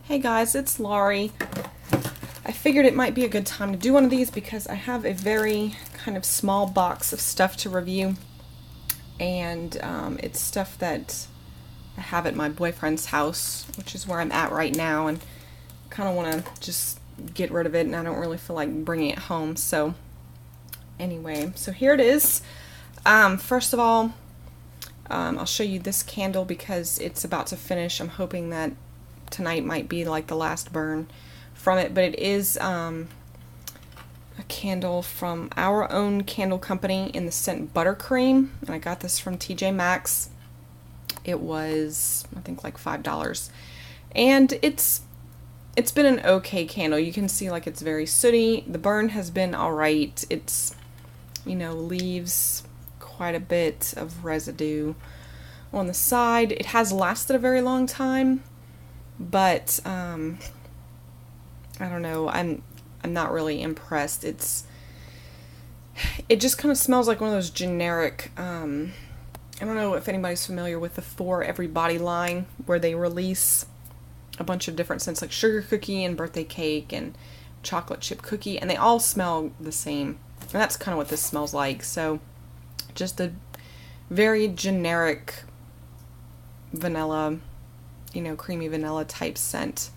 Hey guys, it's Laurie. I figured it might be a good time to do one of these because I have a very kind of small box of stuff to review, and it's stuff that I have at my boyfriend's house, which is where I'm at right now, and kind of want to just get rid of it, and I don't really feel like bringing it home. So anyway, so here it is. First of all, I'll show you this candle because it's about to finish. I'm hoping that tonight might be like the last burn from it, but it is a candle from our own candle company in the scent Buttercream, and I got this from TJ Maxx. It was, I think, like $5, and it's been an okay candle. You can see like it's very sooty. The burn has been alright. It's, you know, leaves quite a bit of residue on the side. It has lasted a very long time, but I don't know, I'm not really impressed. It just kind of smells like one of those generic, I don't know if anybody's familiar with the For Everybody line, where they release a bunch of different scents like sugar cookie and birthday cake and chocolate chip cookie, and they all smell the same, and that's kind of what this smells like. So just a very generic vanilla, you know, creamy vanilla type scent.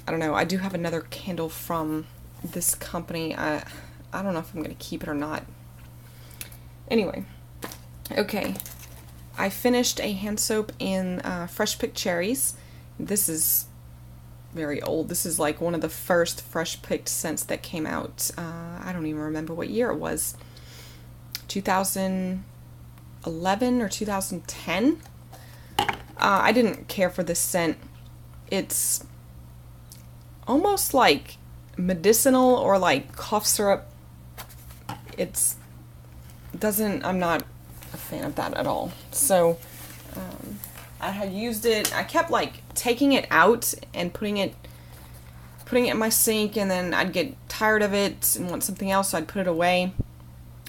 I don't know, I do have another candle from this company. I don't know if I'm going to keep it or not. Anyway, okay, I finished a hand soap in Fresh Picked Cherries. This is very old. This is like one of the first Fresh Picked scents that came out. I don't even remember what year it was. 2011 or 2010. I didn't care for this scent. It's almost like medicinal or like cough syrup. I'm not a fan of that at all. So I had used it. I kept like taking it out and putting it in my sink, and then I'd get tired of it and want something else, so I'd put it away.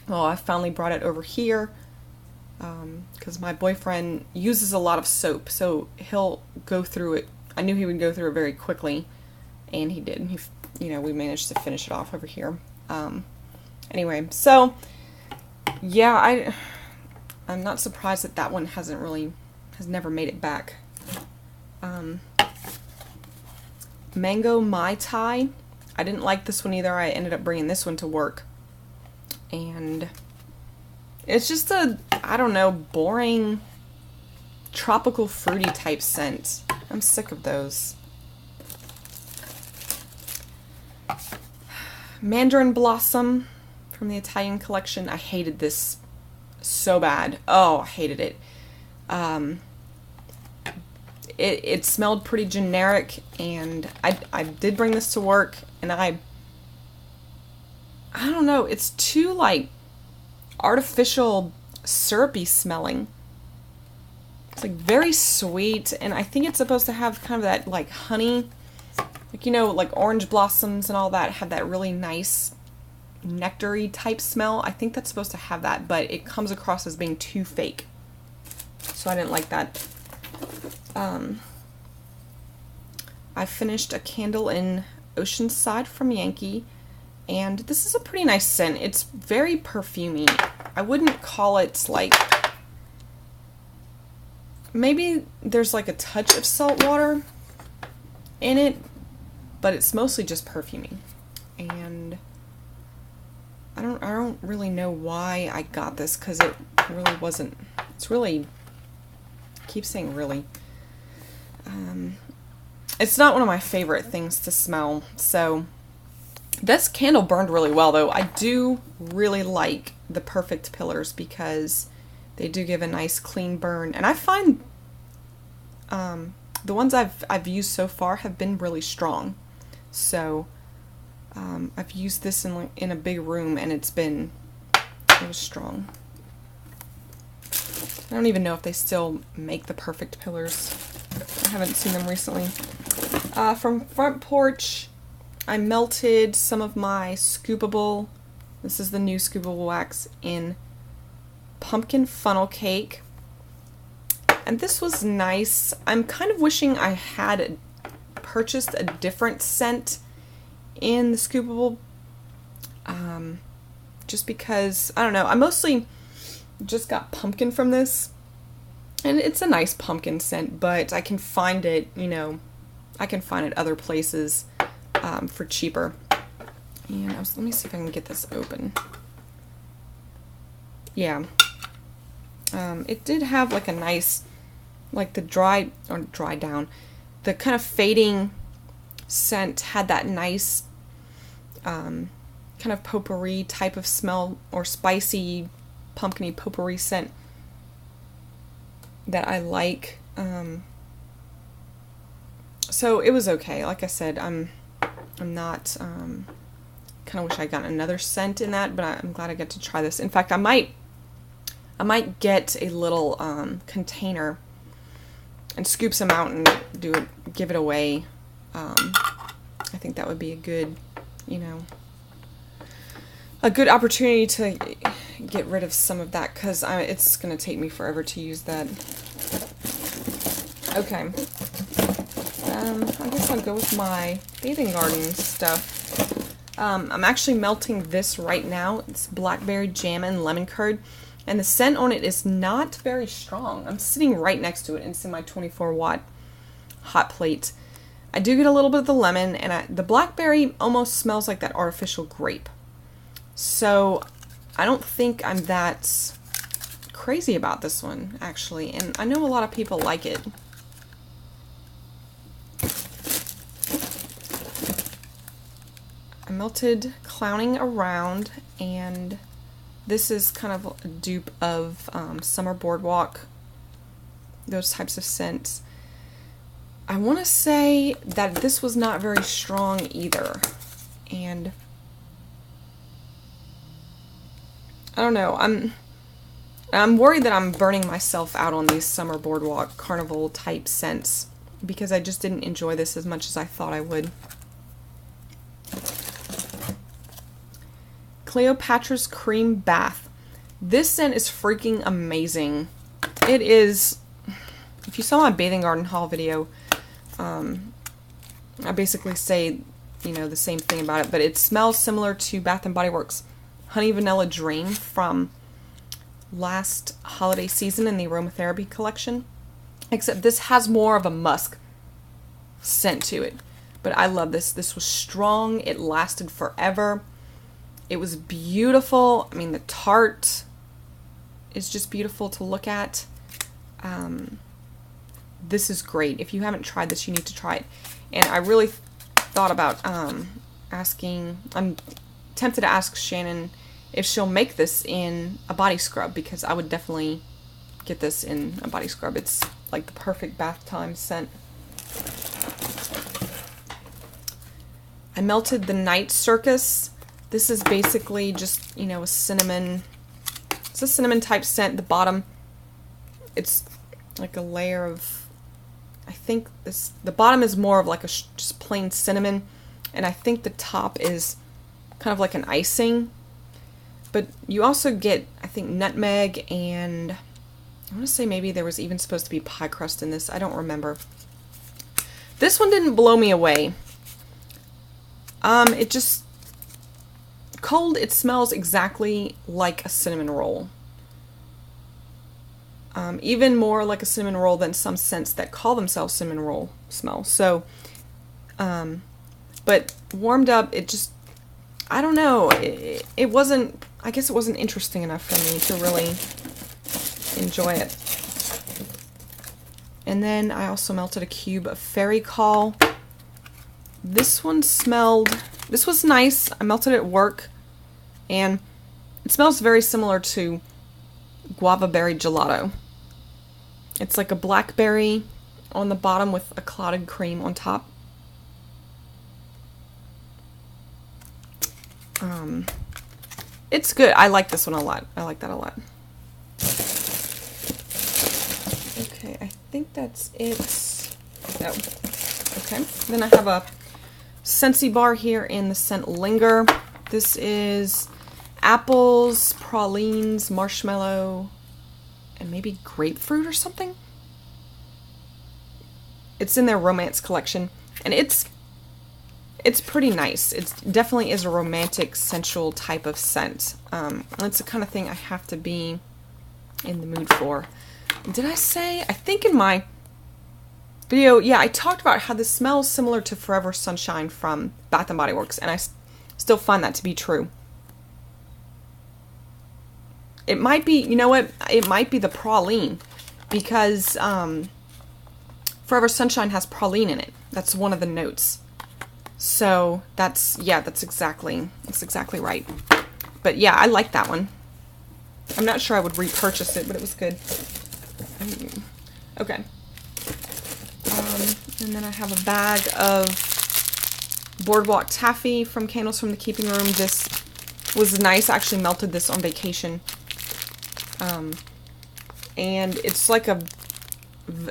Well, I finally brought it over here because my boyfriend uses a lot of soap, so he'll go through it. I knew he would go through it very quickly, and he did. We managed to finish it off over here. Anyway, so yeah, I'm not surprised that one has never made it back. Mango Mai Tai. I didn't like this one either. I ended up bringing this one to work, and it's just I don't know, boring tropical fruity type scent. I'm sick of those. Mandarin Blossom from the Italian collection. I hated this so bad. Oh, I hated it. It smelled pretty generic, and I did bring this to work, and I don't know, it's too like artificial syrupy smelling. It's like very sweet, and I think it's supposed to have kind of that like honey, like, you know, like orange blossoms and all that have that really nice nectar-y type smell. I think that's supposed to have that, but it comes across as being too fake, so I didn't like that. I finished a candle in Oceanside from Yankee, and this is a pretty nice scent. It's very perfumey. I wouldn't call it like, maybe there's like a touch of salt water in it, but it's mostly just perfumey. And I don't really know why I got this, because it really wasn't, it's really, I keep saying really, it's not one of my favorite things to smell. So this candle burned really well, though. I do really like the Perfect Pillars because they do give a nice clean burn, and I find the ones I've used so far have been really strong. So I've used this in a big room, and it was strong. I don't even know if they still make the Perfect Pillars. I haven't seen them recently. From Front Porch, I melted some of my scoopable, this is the new scoopable wax, in Pumpkin Funnel Cake. And this was nice. I'm kind of wishing I had purchased a different scent in the Scoopable. Just because, I don't know, I mostly just got pumpkin from this. And it's a nice pumpkin scent, but I can find it, you know, I can find it other places for cheaper. And let me see if I can get this open. Yeah. It did have like a nice, like the dry down, the kind of fading scent had that nice kind of potpourri type of smell, or spicy pumpkin-y potpourri scent that I like. So it was okay. Like I said, I'm not kind of wish I got another scent in that, but I'm glad I get to try this. In fact, I might get a little container and scoop some out and give it away. I think that would be a good, you know, a good opportunity to get rid of some of that, because it's going to take me forever to use that. Okay. I guess I'll go with my bathing garden stuff. I'm actually melting this right now. It's blackberry jam and lemon curd, and the scent on it is not very strong. I'm sitting right next to it, and it's in my 24-watt hot plate. I do get a little bit of the lemon, and the blackberry almost smells like that artificial grape. So I don't think I'm that crazy about this one, actually, and I know a lot of people like it. I melted Clowning Around, and this is kind of a dupe of Summer Boardwalk, those types of scents. I want to say that this was not very strong either, and I don't know, I'm worried that I'm burning myself out on these Summer Boardwalk Carnival type scents, because I just didn't enjoy this as much as I thought I would. Cleopatra's Cream Bath. This scent is freaking amazing. It is, if you saw my bathing garden haul video, I basically say, you know, the same thing about it, but it smells similar to Bath & Body Works Honey Vanilla Dream from last holiday season in the Aromatherapy collection, except this has more of a musk scent to it. But I love this. This was strong. It lasted forever. It was beautiful. I mean, the tart is just beautiful to look at. This is great. If you haven't tried this, you need to try it. And I really thought about asking, I'm tempted to ask Shannon if she'll make this in a body scrub, because I would definitely get this in a body scrub. It's like the perfect bath time scent. I melted the Night Circus. This is basically just, you know, a cinnamon, it's a cinnamon type scent. The bottom, it's like a layer of, I think this, the bottom is more of like a just plain cinnamon, and I think the top is kind of like an icing. But you also get, I think, nutmeg, and I want to say maybe there was even supposed to be pie crust in this. I don't remember. This one didn't blow me away. It just, cold, it smells exactly like a cinnamon roll. Even more like a cinnamon roll than some scents that call themselves cinnamon roll smell. So, but warmed up, it just, I don't know, it wasn't, I guess it wasn't interesting enough for me to really enjoy it. And then I also melted a cube of Fairy Call. This one smelled, this was nice. I melted it at work, and it smells very similar to Guava Berry Gelato. It's like a blackberry on the bottom with a clotted cream on top. It's good. I like this one a lot. I like that a lot. Okay, I think that's it. Oh, okay. Then I have a Scentsy bar here in the scent Linger. This is apples, pralines, marshmallow, and maybe grapefruit or something. It's in their romance collection, and it's pretty nice. It definitely is a romantic, sensual type of scent. It's the kind of thing I have to be in the mood for. Did I say? I think in my video, yeah, I talked about how this smells similar to Forever Sunshine from Bath & Body Works, and I still find that to be true. It might be, you know what? It might be the praline, because Forever Sunshine has praline in it. That's one of the notes. So that's exactly right. But yeah, I like that one. I'm not sure I would repurchase it, but it was good. Okay. And then I have a bag of Boardwalk Taffy from Candles from the Keeping Room. This was nice. I actually melted this on vacation. And it's like a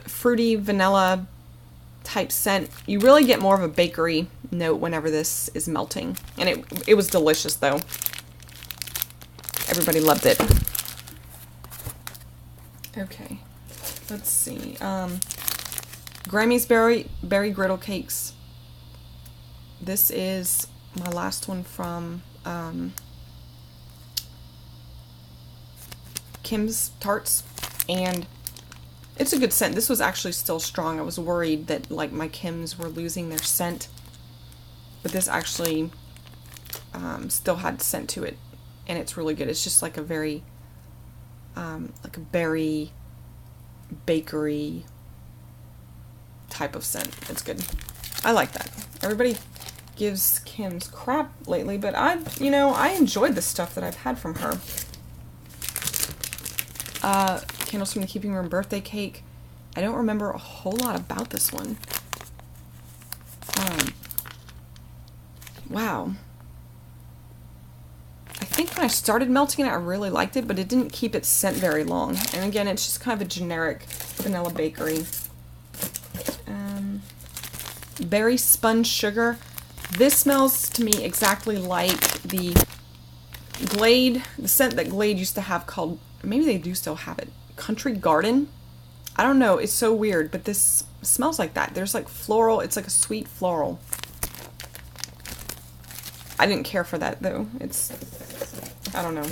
fruity vanilla type scent. You really get more of a bakery note whenever this is melting. And it was delicious though. Everybody loved it. Okay. Let's see. Grammy's Berry Griddle Cakes. This is my last one from Kim's Tarts, and it's a good scent. This was actually still strong. I was worried that like my Kim's were losing their scent, but this actually still had scent to it, and it's really good. It's just like a very like a berry bakery type of scent. It's good. I like that. Everybody gives Kim's crap lately, but I enjoyed the stuff that I've had from her. Candles from the Keeping Room birthday cake. I don't remember a whole lot about this one. Wow. I think when I started melting it, I really liked it, but it didn't keep its scent very long. And again, it's just kind of a generic vanilla bakery. Berry Sponge Sugar. This smells to me exactly like the Glade, the scent that Glade used to have called, maybe they do still have it, Country Garden. I don't know, it's so weird, but this smells like that. There's like floral, it's like a sweet floral. I didn't care for that though. It's, I don't know.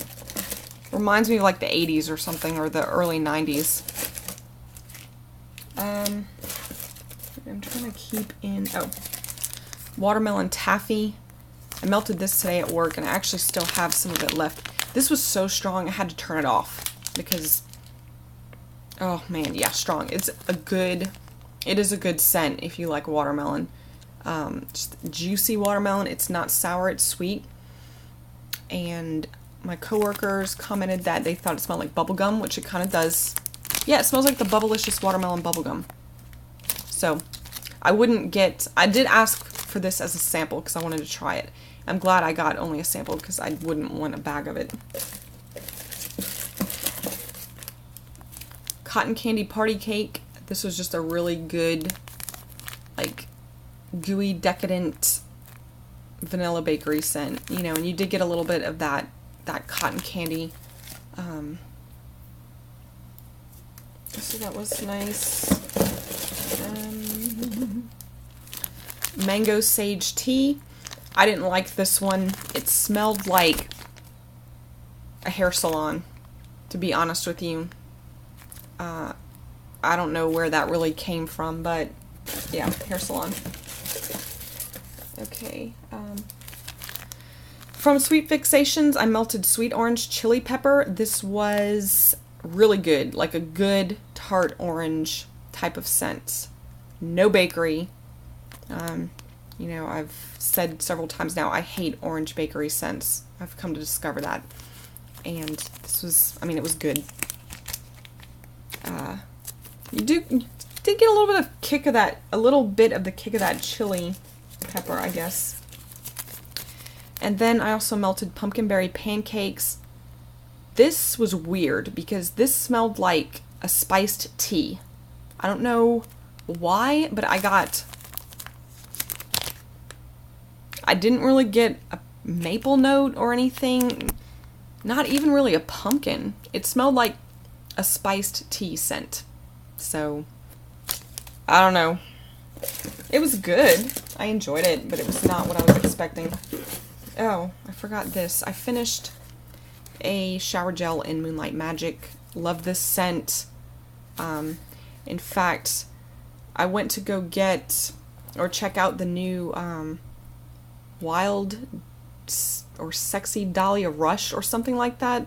Reminds me of like the 80s or something, or the early 90s. I'm trying to keep in, Watermelon Taffy. I melted this today at work, and I actually still have some of it left. This was so strong, I had to turn it off, because, oh man, yeah, strong. It is a good scent if you like watermelon. Just juicy watermelon. It's not sour, it's sweet. And my coworkers commented that they thought it smelled like bubblegum, which it kind of does. Yeah, it smells like the Bubblicious watermelon bubblegum. So, I did ask for this as a sample because I wanted to try it. I'm glad I got only a sample because I wouldn't want a bag of it. Cotton Candy Party Cake. This was just a really good, like, gooey, decadent vanilla bakery scent. You know, and you did get a little bit of that cotton candy. So that was nice. Mango Sage Tea. I didn't like this one. It smelled like a hair salon, to be honest with you. I don't know where that really came from, but yeah, hair salon. Okay. From Sweet Fixations, I melted Sweet Orange Chili Pepper. This was really good, like a good tart orange type of scent. No bakery. You know, I've said several times now, I hate orange bakery scents. I've come to discover that. And this was, I mean, it was good. You did get a little bit of kick of that, a little bit of the kick of that chili pepper, I guess. And then I also melted Pumpkin Berry Pancakes. This was weird because this smelled like a spiced tea. I don't know why, but I didn't really get a maple note or anything. Not even really a pumpkin. It smelled like a spiced tea scent. So, I don't know. It was good. I enjoyed it, but it was not what I was expecting. Oh, I forgot this. I finished a shower gel in Moonlight Magic. Love this scent. In fact, I went to go get or check out the new Wild or Sexy Dahlia Rush or something like that.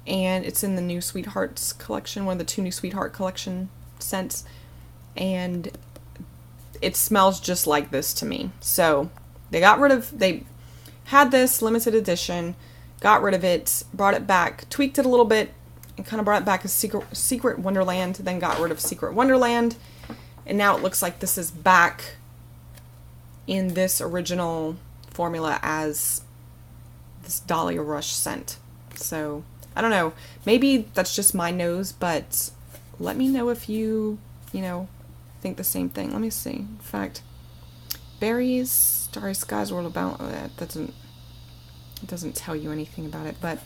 And it's in the new Sweethearts collection, one of the 2 new Sweetheart collection scents. And it smells just like this to me. So they had this limited edition, got rid of it, brought it back, tweaked it a little bit, and kind of brought it back as Secret Wonderland, then got rid of Secret Wonderland. And now it looks like this is back in this original formula as this Dahlia Rush scent. So I don't know, maybe that's just my nose, but let me know if you think the same thing. Let me see. In fact, berries, starry skies, world about that doesn't tell you anything about it. But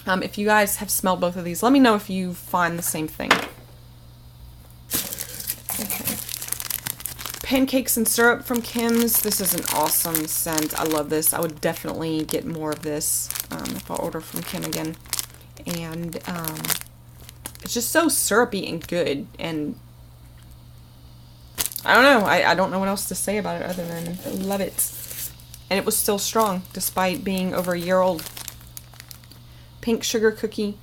if you guys have smelled both of these, let me know if you find the same thing. Okay. Pancakes and Syrup from Kim's. This is an awesome scent. I love this. I would definitely get more of this if I order from Kim again. And it's just so syrupy and good, and I don't know. I don't know what else to say about it other than I love it. And it was still strong despite being over a year old. Pink Sugar Cookie.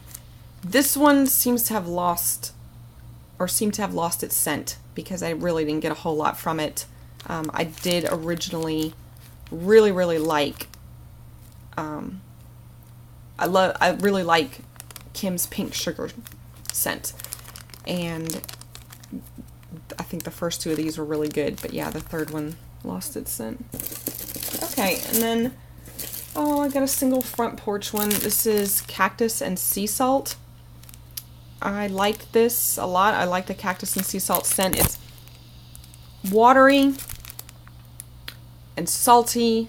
This one seems to have lost its scent because I really didn't get a whole lot from it. I did originally really like I really like Kim's Pink Sugar scent, and I think the first 2 of these were really good, but yeah, the third one lost its scent. Okay, and then, oh, I got a single front porch one. This is Cactus and Sea Salt. I like this a lot. I like the Cactus and Sea Salt scent. It's watery and salty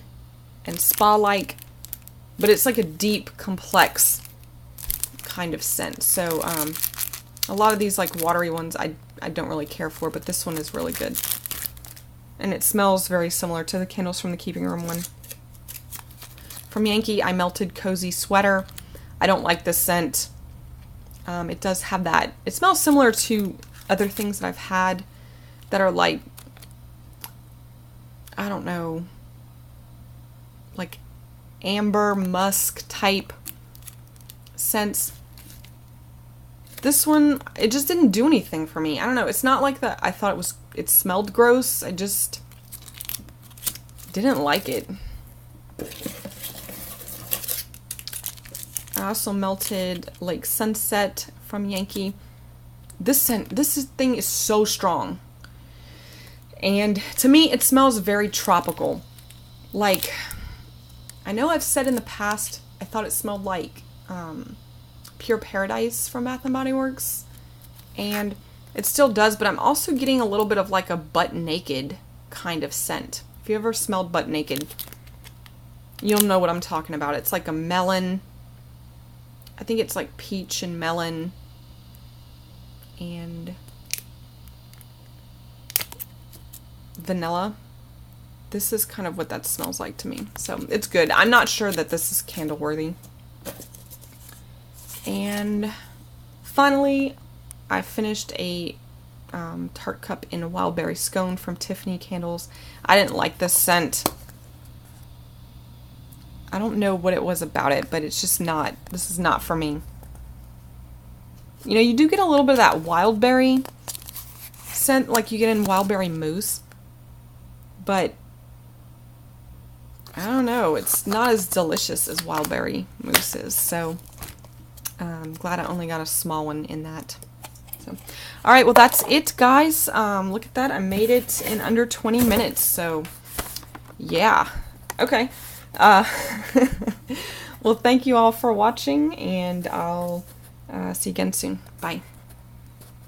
and spa-like, but it's like a deep, complex kind of scent. So a lot of these like watery ones I don't really care for, but this one is really good. And it smells very similar to the Candles from the Keeping Room one. From Yankee, I Melted Cozy Sweater. I don't like this scent. It does have that. It smells similar to other things that I've had that are like, I don't know, like amber musk type scents. This one, it just didn't do anything for me. I don't know. It's not like that. I thought it smelled gross. I just didn't like it. I also melted Lake Sunset from Yankee. This thing is so strong. And to me, it smells very tropical. Like, I know I've said in the past, I thought it smelled like Pure Paradise from Bath & Body Works. And it still does, but I'm also getting a little bit of like a Butt Naked kind of scent. If you ever smelled Butt Naked, you'll know what I'm talking about. It's like a melon. I think it's like peach and melon and vanilla. This is kind of what that smells like to me. So it's good. I'm not sure that this is candle worthy. And finally, I finished a Tart Cup in a Wild Berry Scone from Tiffany Candles. I didn't like this scent. I don't know what it was about it, but it's just not, this is not for me. You know, you do get a little bit of that wild berry scent like you get in Wild Berry Mousse, but I don't know, it's not as delicious as Wild Berry Mousse is, so I'm glad I only got a small one in that. So, alright, well that's it, guys. Look at that, I made it in under 20 minutes, so yeah. Okay. Well, thank you all for watching, and I'll see you again soon. Bye.